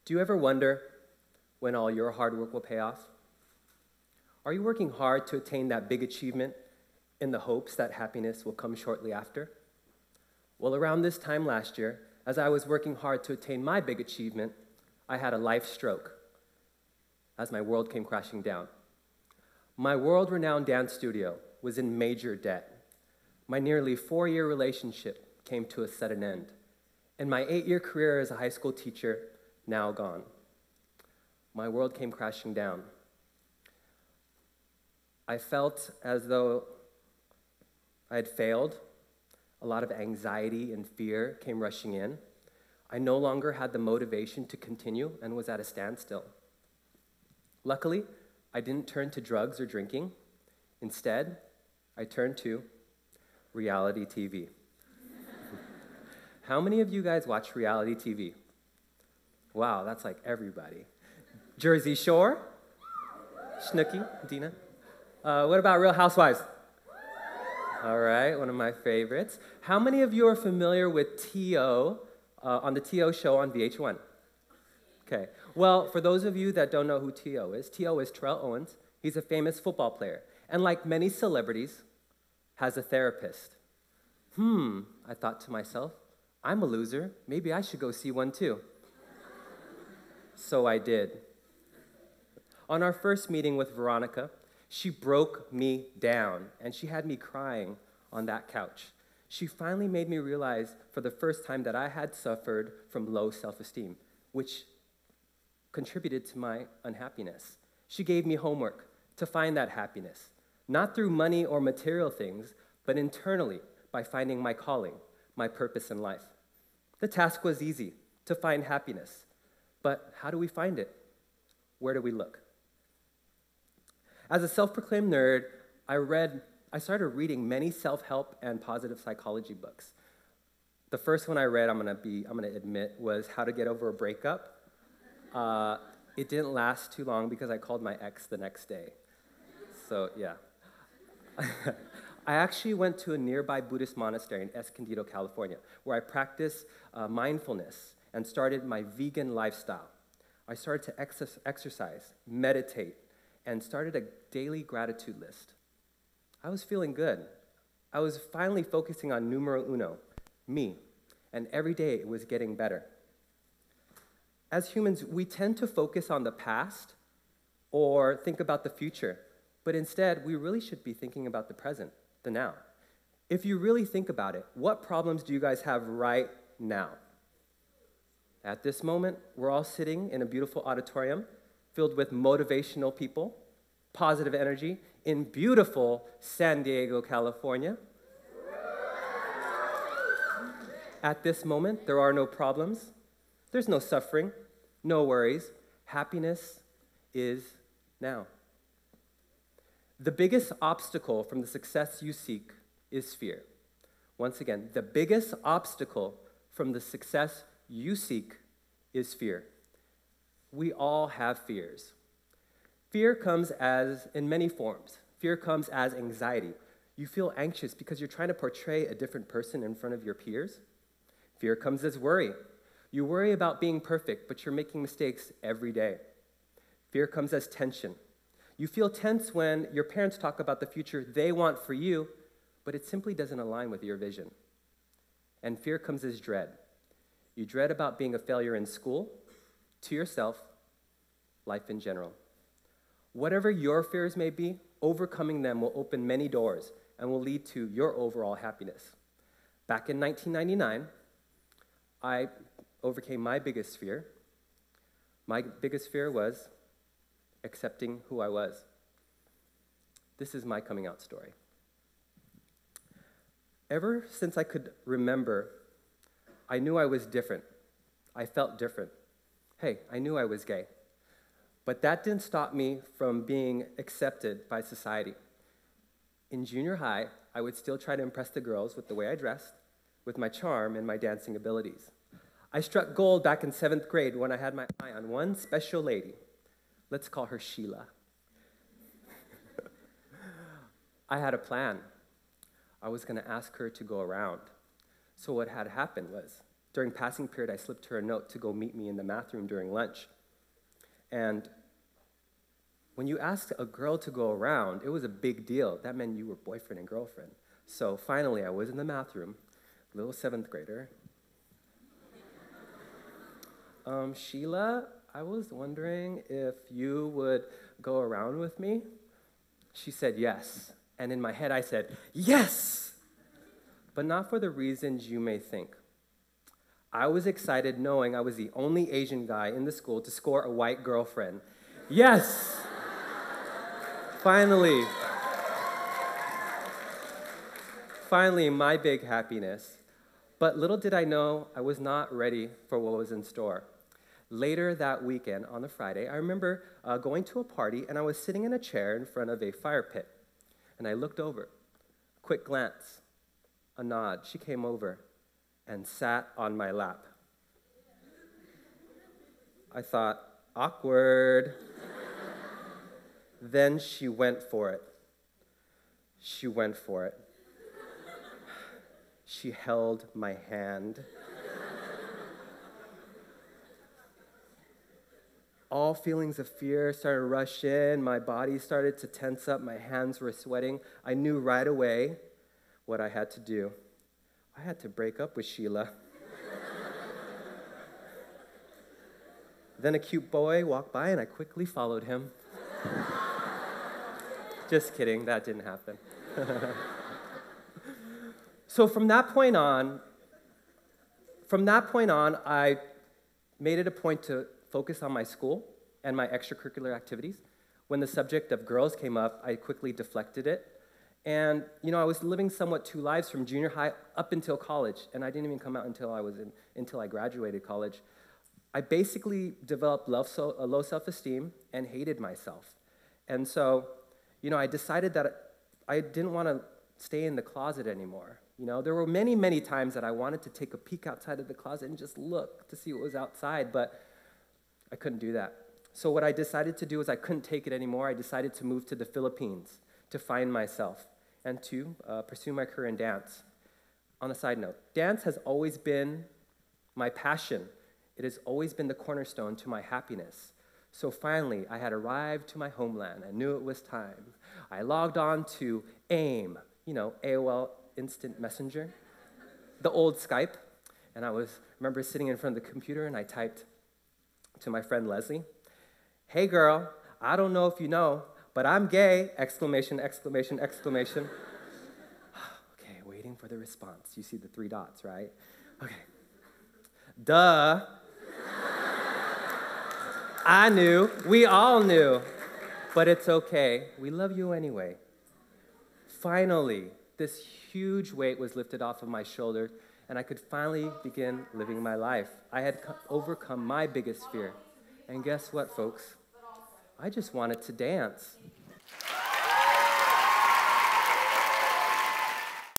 Do you ever wonder when all your hard work will pay off? Are you working hard to attain that big achievement in the hopes that happiness will come shortly after? Well, around this time last year, as I was working hard to attain my big achievement, I had a life stroke as my world came crashing down. My world-renowned dance studio was in major debt. My nearly 4-year relationship came to a sudden end, and my 8-year career as a high school teacher now gone. My world came crashing down. I felt as though I had failed. A lot of anxiety and fear came rushing in. I no longer had the motivation to continue and was at a standstill. Luckily, I didn't turn to drugs or drinking. Instead, I turned to reality TV. How many of you guys watch reality TV? Wow, that's like everybody. Jersey Shore? Snooki, Dina? What about Real Housewives? All right, one of my favorites. How many of you are familiar with T.O. On the T.O. show on VH1? Okay, well, for those of you that don't know who T.O. is Terrell Owens. He's a famous football player, and like many celebrities, has a therapist. I thought to myself, I'm a loser. Maybe I should go see one too. So I did. On our first meeting with Veronica, she broke me down, and she had me crying on that couch. She finally made me realize for the first time that I had suffered from low self-esteem, which contributed to my unhappiness. She gave me homework to find that happiness, not through money or material things, but internally by finding my calling, my purpose in life. The task was easy, to find happiness. But how do we find it? Where do we look? As a self-proclaimed nerd, I started reading many self-help and positive psychology books. The first one I read, I'm gonna admit, was How to Get Over a Breakup. It didn't last too long because I called my ex the next day. So yeah. I actually went to a nearby Buddhist monastery in Escondido, California, where I practiced mindfulness and started my vegan lifestyle. I started to exercise, meditate, and started a daily gratitude list. I was feeling good. I was finally focusing on numero uno, me, and every day it was getting better. As humans, we tend to focus on the past or think about the future, but instead, we really should be thinking about the present, the now. If you really think about it, what problems do you guys have right now? At this moment, we're all sitting in a beautiful auditorium filled with motivational people, positive energy, in beautiful San Diego, California. At this moment, there are no problems. There's no suffering, no worries. Happiness is now. The biggest obstacle from the success you seek is fear. Once again, the biggest obstacle from the success you seek is fear. We all have fears. Fear comes in many forms. Fear comes as anxiety. You feel anxious because you're trying to portray a different person in front of your peers. Fear comes as worry. You worry about being perfect, but you're making mistakes every day. Fear comes as tension. You feel tense when your parents talk about the future they want for you, but it simply doesn't align with your vision. And fear comes as dread. You dread about being a failure in school, to yourself, life in general. Whatever your fears may be, overcoming them will open many doors and will lead to your overall happiness. Back in 1999, I overcame my biggest fear. My biggest fear was accepting who I was. This is my coming out story. Ever since I could remember, I knew I was different. I felt different. Hey, I knew I was gay. But that didn't stop me from being accepted by society. In junior high, I would still try to impress the girls with the way I dressed, with my charm and my dancing abilities. I struck gold back in 7th grade when I had my eye on one special lady. Let's call her Sheila. I had a plan. I was going to ask her to go around. So what had happened was During passing period, I slipped her a note to go meet me in the math room during lunch. And when you asked a girl to go around, it was a big deal. That meant you were boyfriend and girlfriend. So finally, I was in the math room, little 7th grader. Sheila, I was wondering if you would go around with me? She said yes. And in my head, I said, yes! But not for the reasons you may think. I was excited knowing I was the only Asian guy in the school to score a white girlfriend. Yes! Finally. Finally, my big happiness. But little did I know I was not ready for what was in store. Later that weekend, on the Friday, I remember going to a party, and I was sitting in a chair in front of a fire pit. And I looked over. Quick glance, a nod. She came over and sat on my lap. I thought, awkward. Then she went for it. She went for it. She held my hand. All feelings of fear started to rush in. My body started to tense up. My hands were sweating. I knew right away what I had to do. I had to break up with Sheila. Then a cute boy walked by, and I quickly followed him. Just kidding, that didn't happen. So from that point on, I made it a point to focus on my school and my extracurricular activities. When the subject of girls came up, I quickly deflected it. And, I was living somewhat two lives from junior high up until college, and I didn't even come out until I graduated college. I basically developed low self-esteem and hated myself. And so, I decided that I didn't want to stay in the closet anymore. There were many, many times that I wanted to take a peek outside of the closet and just look to see what was outside, but I couldn't do that. So what I decided to do is I couldn't take it anymore. I decided to move to the Philippines to find myself and to pursue my career in dance. On a side note, dance has always been my passion. It has always been the cornerstone to my happiness. So finally, I had arrived to my homeland. I knew it was time. I logged on to AIM, AOL Instant Messenger, the old Skype, and I remember sitting in front of the computer, and I typed to my friend Leslie, "Hey girl, I don't know if you know, but I'm gay!" Exclamation, exclamation, exclamation. Okay, waiting for the response. You see the 3 dots, right? Okay. Duh. I knew. We all knew. But it's okay. We love you anyway. Finally, this huge weight was lifted off of my shoulders, and I could finally begin living my life. I had overcome my biggest fear. And guess what, folks? I just wanted to dance.